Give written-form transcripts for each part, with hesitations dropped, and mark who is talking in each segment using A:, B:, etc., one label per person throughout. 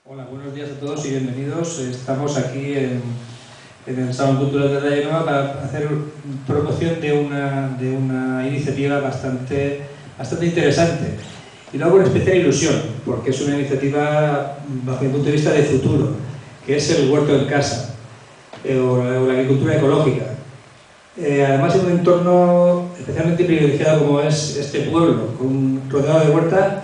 A: Hola, buenos días a todos y bienvenidos. Estamos aquí en el Salón Cultural de Daia Nova para hacer promoción de una iniciativa bastante interesante. Y lo hago con especial ilusión, porque es una iniciativa, bajo mi punto de vista, de futuro, que es el huerto en casa, o la agricultura ecológica. Además, en un entorno especialmente privilegiado como es este pueblo, rodeado de huerta,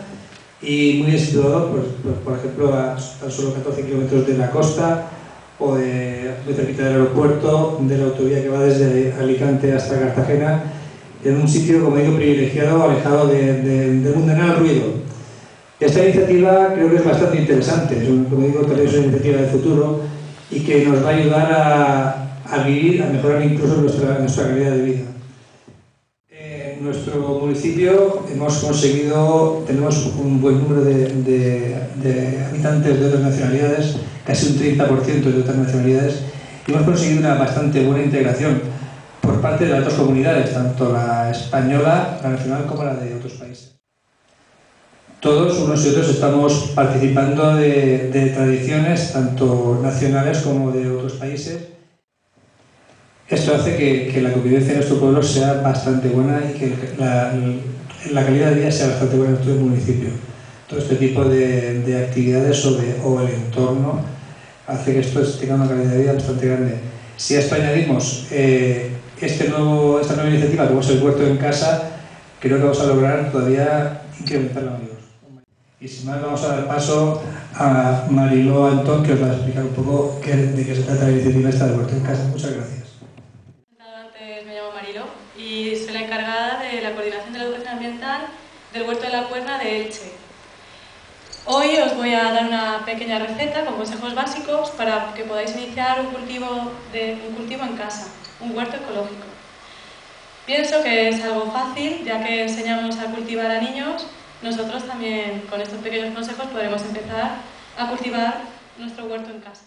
A: y muy situado, por ejemplo, a solo 14 kilómetros de la costa o muy cerquita del aeropuerto, de la autovía que va desde Alicante hasta Cartagena, en un sitio, como digo, privilegiado, alejado del mundanal ruido. Esta iniciativa creo que es bastante interesante, como digo, también es una iniciativa de futuro y que nos va a ayudar a vivir, a mejorar incluso nuestra calidad de vida. En nuestro municipio tenemos un buen número de habitantes de otras nacionalidades, casi un 30% de otras nacionalidades, y hemos conseguido una bastante buena integración por parte de las dos comunidades, tanto la española, la nacional, como la de otros países. Todos, unos y otros, estamos participando de tradiciones, tanto nacionales como de otros países. Esto hace que la convivencia en nuestro pueblo sea bastante buena y que la calidad de vida sea bastante buena en nuestro municipio. Todo este tipo de actividades o el entorno hace que esto tenga una calidad de vida bastante grande. Si a esto añadimos esta nueva iniciativa, como es el huerto en casa, creo que vamos a lograr todavía incrementarla mayor. Y sin más, vamos a dar paso a Mariló Antón, que os va a explicar un poco de qué se trata la iniciativa esta del huerto en casa. Muchas gracias.
B: Antes me llamo Mariló y soy la encargada de la coordinación de la educación ambiental del Huerto de la Puerna de Elche. Hoy os voy a dar una pequeña receta con consejos básicos para que podáis iniciar un cultivo en casa, un huerto ecológico. Pienso que es algo fácil, ya que enseñamos a cultivar a niños. Nosotros también, con estos pequeños consejos, podremos empezar a cultivar nuestro huerto en casa.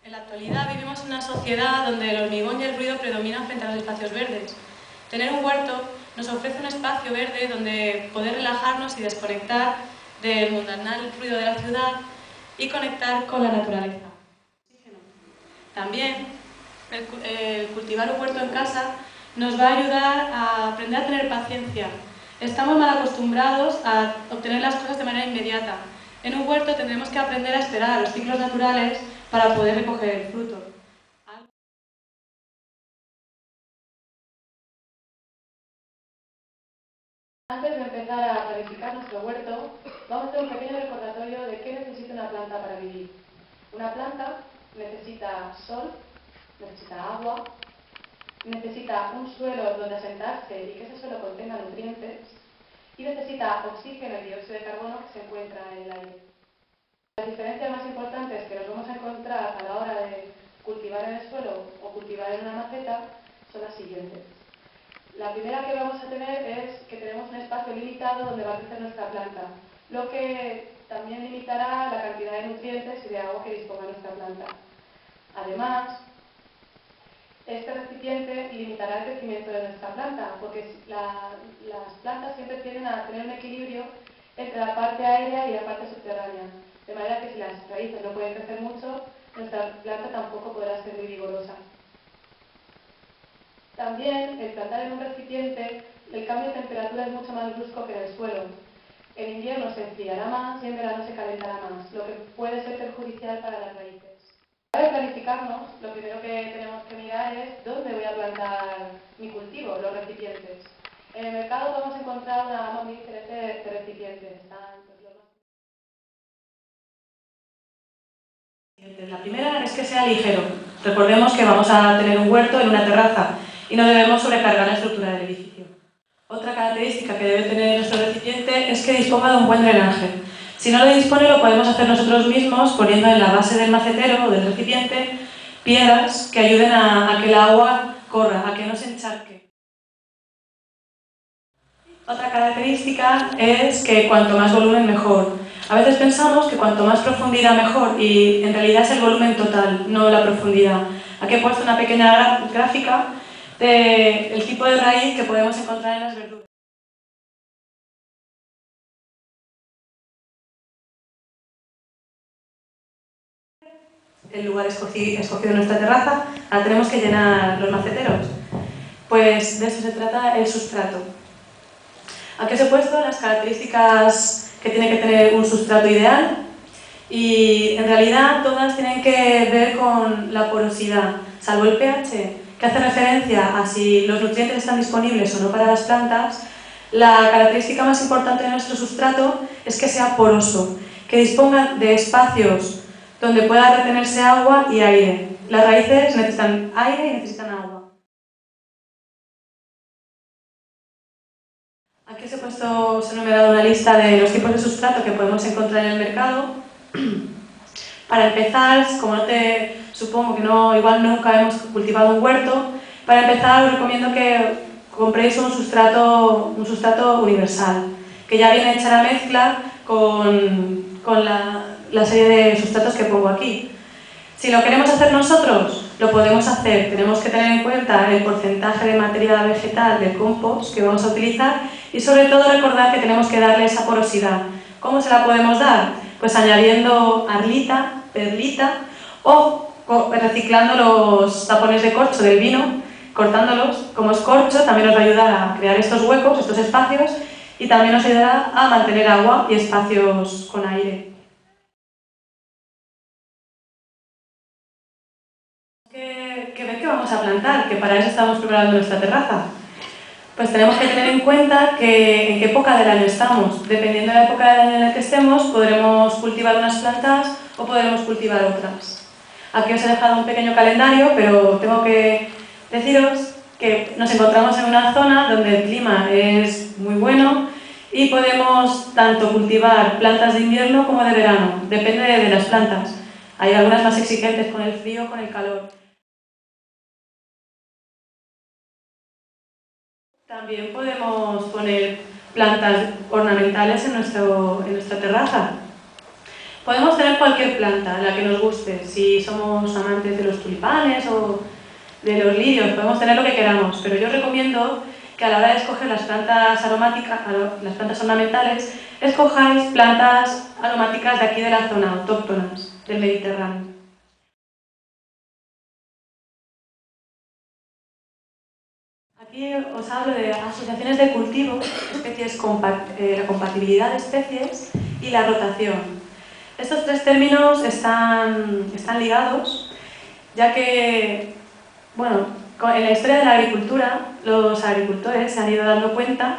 B: En la actualidad vivimos en una sociedad donde el hormigón y el ruido predominan frente a los espacios verdes. Tener un huerto nos ofrece un espacio verde donde poder relajarnos y desconectar del mundanal ruido de la ciudad y conectar con la naturaleza. También el cultivar un huerto en casa nos va a ayudar a aprender a tener paciencia. Estamos mal acostumbrados a obtener las cosas de manera inmediata. En un huerto tendremos que aprender a esperar a los ciclos naturales para poder recoger el fruto. Antes de empezar a planificar nuestro huerto, vamos a hacer un pequeño recordatorio de qué necesita una planta para vivir. Una planta necesita sol, necesita agua, necesita un suelo donde asentarse y que ese suelo contenga nutrientes, y necesita oxígeno y dióxido de carbono que se encuentra en el aire. Las diferencias más importantes que nos vamos a encontrar a la hora de cultivar en el suelo o cultivar en una maceta son las siguientes. La primera que vamos a tener es que tenemos un espacio limitado donde va a crecer nuestra planta, lo que también limitará la cantidad de nutrientes y de agua que disponga nuestra planta. Además, este recipiente limitará el crecimiento de nuestra planta, porque las plantas siempre tienden a tener un equilibrio entre la parte aérea y la parte subterránea, de manera que si las raíces no pueden crecer mucho, nuestra planta tampoco podrá ser muy vigorosa. También, el plantar en un recipiente, el cambio de temperatura es mucho más brusco que en el suelo. En invierno se enfriará más y en verano se calentará más, lo que puede ser perjudicial para las raíces. Para planificarnos, lo primero que tenemos que mirar es dónde voy a plantar mi cultivo, los recipientes. En el mercado podemos encontrar una gama muy diferente de recipientes. La primera es que sea ligero. Recordemos que vamos a tener un huerto en una terraza y no debemos sobrecargar la estructura del edificio. Otra característica que debe tener nuestro recipiente es que disponga de un buen drenaje. Si no lo dispone, lo podemos hacer nosotros mismos poniendo en la base del macetero o del recipiente piedras que ayuden a que el agua corra, a que no se encharque. Otra característica es que cuanto más volumen mejor. A veces pensamos que cuanto más profundidad mejor y en realidad es el volumen total, no la profundidad. Aquí he puesto una pequeña gráfica
C: del tipo de raíz que podemos encontrar en las verduras. El lugar escogido en nuestra terraza, ahora tenemos que llenar los maceteros. Pues de eso se trata el sustrato. Aquí os he puesto las características que tiene que tener un sustrato ideal y en realidad todas tienen que ver con la porosidad, salvo el pH, que hace referencia a si los nutrientes están disponibles o no para las plantas. La característica más importante de nuestro sustrato es que sea poroso, que disponga de espacios donde pueda retenerse agua y aire. Las raíces necesitan aire y necesitan agua. Aquí os he enumerado una lista de los tipos de sustrato que podemos encontrar en el mercado. Para empezar, supongo que igual nunca hemos cultivado un huerto, para empezar os recomiendo que compréis un sustrato universal, que ya viene hecha la mezcla con la serie de sustratos que pongo aquí. Si lo queremos hacer nosotros, lo podemos hacer. Tenemos que tener en cuenta el porcentaje de materia vegetal del compost que vamos a utilizar y sobre todo recordar que tenemos que darle esa porosidad. ¿Cómo se la podemos dar? Pues añadiendo arlita, perlita o reciclando los tapones de corcho del vino, cortándolos como es corcho, también nos va a ayudar a crear estos huecos, estos espacios y también nos ayudará a mantener agua y espacios con aire. Que ver qué vamos a plantar, que para eso estamos preparando nuestra terraza. Pues tenemos que tener en cuenta en qué época del año estamos. Dependiendo de la época del año en la que estemos, podremos cultivar unas plantas o podremos cultivar otras. Aquí os he dejado un pequeño calendario, pero tengo que deciros que nos encontramos en una zona donde el clima es muy bueno y podemos tanto cultivar plantas de invierno como de verano, depende de las plantas. Hay algunas más exigentes con el frío o con el calor. También podemos poner plantas ornamentales en nuestra terraza. Podemos tener cualquier planta, la que nos guste. Si somos amantes de los tulipanes o de los lirios, podemos tener lo que queramos. Pero yo recomiendo que a la hora de escoger las plantas aromáticas, las plantas ornamentales, escojáis plantas aromáticas de aquí de la zona, autóctonas, del Mediterráneo. Aquí os hablo de asociaciones de cultivo, la compatibilidad de especies y la rotación. Estos tres términos están ligados, ya que, bueno, en la historia de la agricultura, los agricultores se han ido dando cuenta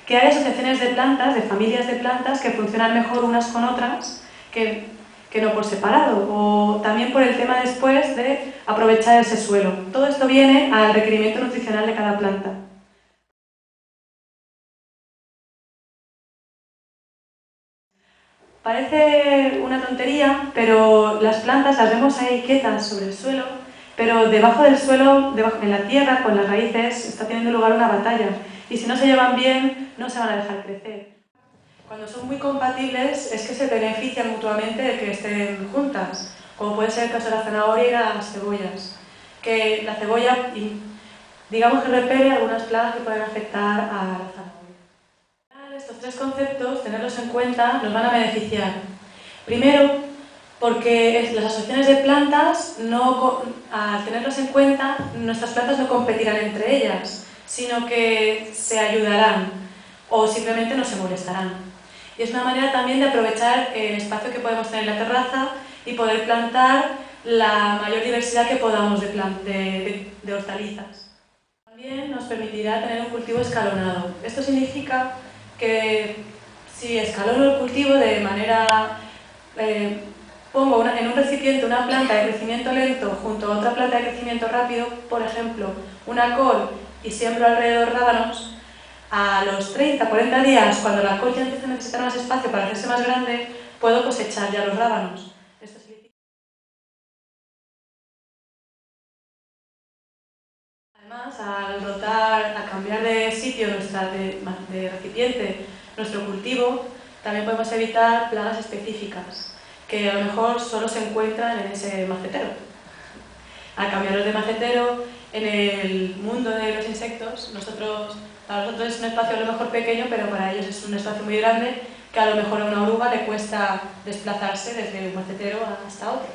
C: que hay asociaciones de plantas, de familias de plantas, que funcionan mejor unas con otras que no por separado, o también por el tema después de aprovechar ese suelo. Todo esto viene al requerimiento nutricional de cada planta. Parece una tontería, pero las plantas las vemos ahí quietas sobre el suelo, pero debajo del suelo, en la tierra, con las raíces, está teniendo lugar una batalla. Y si no se llevan bien, no se van a dejar crecer. Cuando son muy compatibles es que se benefician mutuamente de que estén juntas, como puede ser el caso de la zanahoria y las cebollas. Que la cebolla, digamos que repele algunas plagas que pueden afectar a la zanahoria. Estos tres conceptos, tenerlos en cuenta, nos van a beneficiar. Primero, porque las asociaciones de plantas, al tenerlos en cuenta, nuestras plantas no competirán entre ellas, sino que se ayudarán o simplemente no se molestarán. Y es una manera también de aprovechar el espacio que podemos tener en la terraza y poder plantar la mayor diversidad que podamos de hortalizas. También nos permitirá tener un cultivo escalonado. Esto significa que si escalono el cultivo de manera... pongo en un recipiente una planta de crecimiento lento junto a otra planta de crecimiento rápido, por ejemplo, una col, y siembro alrededor rábanos, a los 30-40 días, cuando la col ya empieza a necesitar más espacio para hacerse más grande, puedo cosechar ya los rábanos. Esto significa... Además, al cambiar de sitio, de recipiente, nuestro cultivo, también podemos evitar plagas específicas, que a lo mejor solo se encuentran en ese macetero. Al cambiarlos de macetero, en el mundo de los insectos, para nosotros es un espacio a lo mejor pequeño, pero para ellos es un espacio muy grande que a lo mejor a una oruga le cuesta desplazarse desde un macetero hasta otro.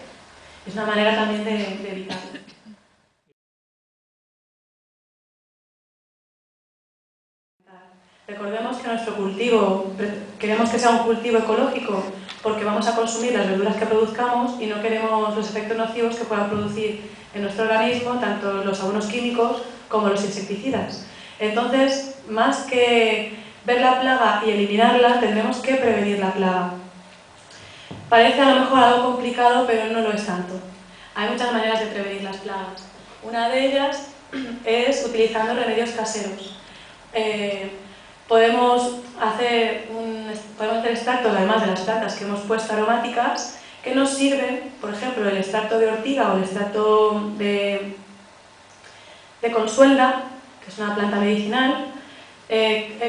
C: Es una manera también de evitarlo. Recordemos que nuestro cultivo, queremos que sea un cultivo ecológico porque vamos a consumir las verduras que produzcamos y no queremos los efectos nocivos que puedan producir en nuestro organismo, tanto los abonos químicos como los insecticidas. Entonces, más que ver la plaga y eliminarla, tendremos que prevenir la plaga. Parece a lo mejor algo complicado, pero no lo es tanto. Hay muchas maneras de prevenir las plagas. Una de ellas es utilizando remedios caseros. Podemos hacer extractos, además de las plantas que hemos puesto aromáticas, que nos sirven, por ejemplo, el extracto de ortiga o el extracto de consuelda, que es una planta medicinal.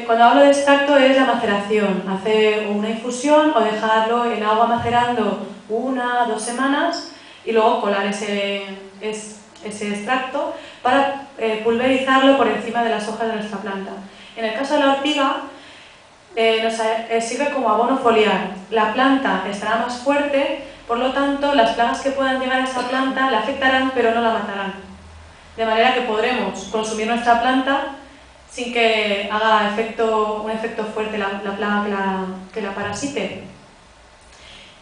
C: Cuando hablo de extracto es la maceración, hacer una infusión o dejarlo en agua macerando 1 o 2 semanas y luego colar ese extracto para pulverizarlo por encima de las hojas de nuestra planta. En el caso de la ortiga, nos sirve como abono foliar. La planta estará más fuerte, por lo tanto, las plagas que puedan llegar a esa planta la afectarán, pero no la matarán. De manera que podremos consumir nuestra planta sin que haga un efecto fuerte la plaga que la parasite.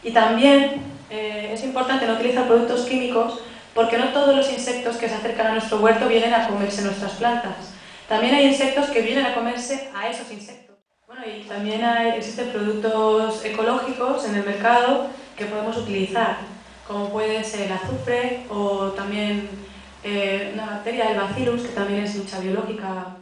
C: Y también es importante no utilizar productos químicos porque no todos los insectos que se acercan a nuestro huerto vienen a comerse nuestras plantas. También hay insectos que vienen a comerse a esos insectos. Bueno, y también existen productos ecológicos en el mercado que podemos utilizar, como puede ser el azufre o también una bacteria, el bacillus, que también es lucha biológica.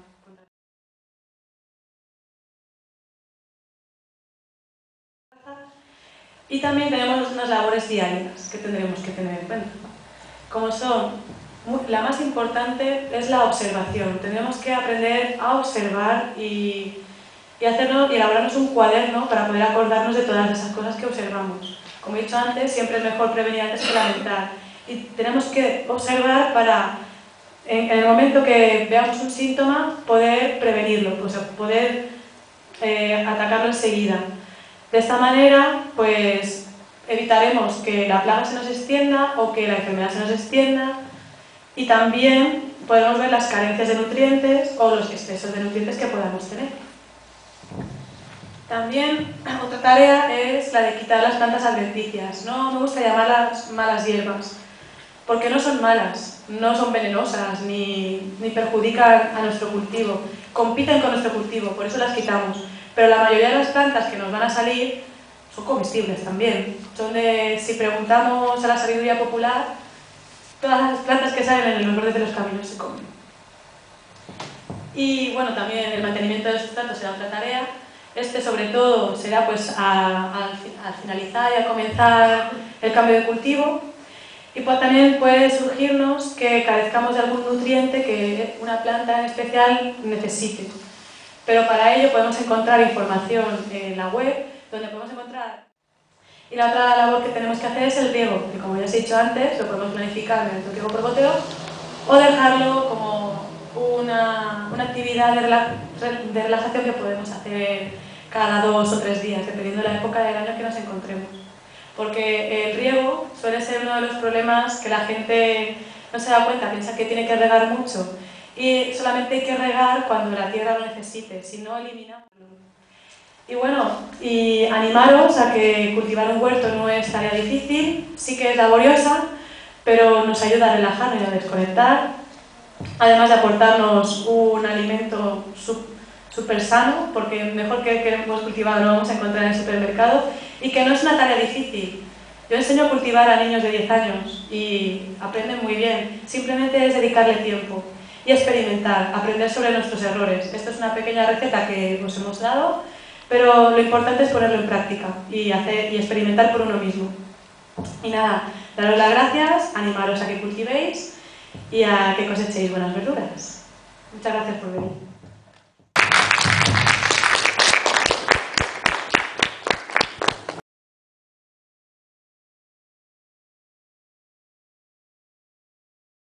C: Y también tenemos unas labores diarias que tendremos que tener en cuenta, como son, la más importante es la observación. Tenemos que aprender a observar y elaborarnos un cuaderno para poder acordarnos de todas esas cosas que observamos. Como he dicho antes, siempre es mejor prevenir antes que lamentar. Y tenemos que observar para, en el momento que veamos un síntoma, poder prevenirlo, pues poder atacarlo enseguida. De esta manera, pues evitaremos que la plaga se nos extienda o que la enfermedad se nos extienda y también podemos ver las carencias de nutrientes o los excesos de nutrientes que podamos tener. También otra tarea es la de quitar las plantas adventicias. No me gusta llamarlas malas hierbas, porque no son malas, no son venenosas ni perjudican a nuestro cultivo, compiten con nuestro cultivo, por eso las quitamos. Pero la mayoría de las plantas que nos van a salir son comestibles también. Si preguntamos a la sabiduría popular, todas las plantas que salen en los bordes de los caminos se comen. Y bueno, también el mantenimiento de los sustratos será otra tarea. Sobre todo será pues al finalizar y al comenzar el cambio de cultivo. Y también puede surgirnos que carezcamos de algún nutriente que una planta en especial necesite. Pero para ello podemos encontrar información en la web, donde podemos encontrar. Y la otra labor que tenemos que hacer es el riego, que como ya os he dicho antes, lo podemos planificar mediante un riego por goteo o dejarlo como una actividad de relajación que podemos hacer cada 2 o 3 días, dependiendo de la época del año que nos encontremos. Porque el riego suele ser uno de los problemas que la gente no se da cuenta, piensa que tiene que regar mucho y solamente hay que regar cuando la tierra lo necesite, si no eliminamos. Y bueno, y animaros a que cultivar un huerto no es tarea difícil, sí que es laboriosa, pero nos ayuda a relajarnos y a desconectar, además de aportarnos un alimento súper sano, porque mejor que hemos cultivado lo vamos a encontrar en el supermercado, y que no es una tarea difícil. Yo enseño a cultivar a niños de 10 años y aprenden muy bien, simplemente es dedicarle tiempo y experimentar, aprender sobre nuestros errores. Esto es una pequeña receta que os hemos dado, pero lo importante es ponerlo en práctica y experimentar por uno mismo. Y nada, daros las gracias, animaros a que cultivéis y a que cosechéis buenas verduras. Muchas gracias por venir.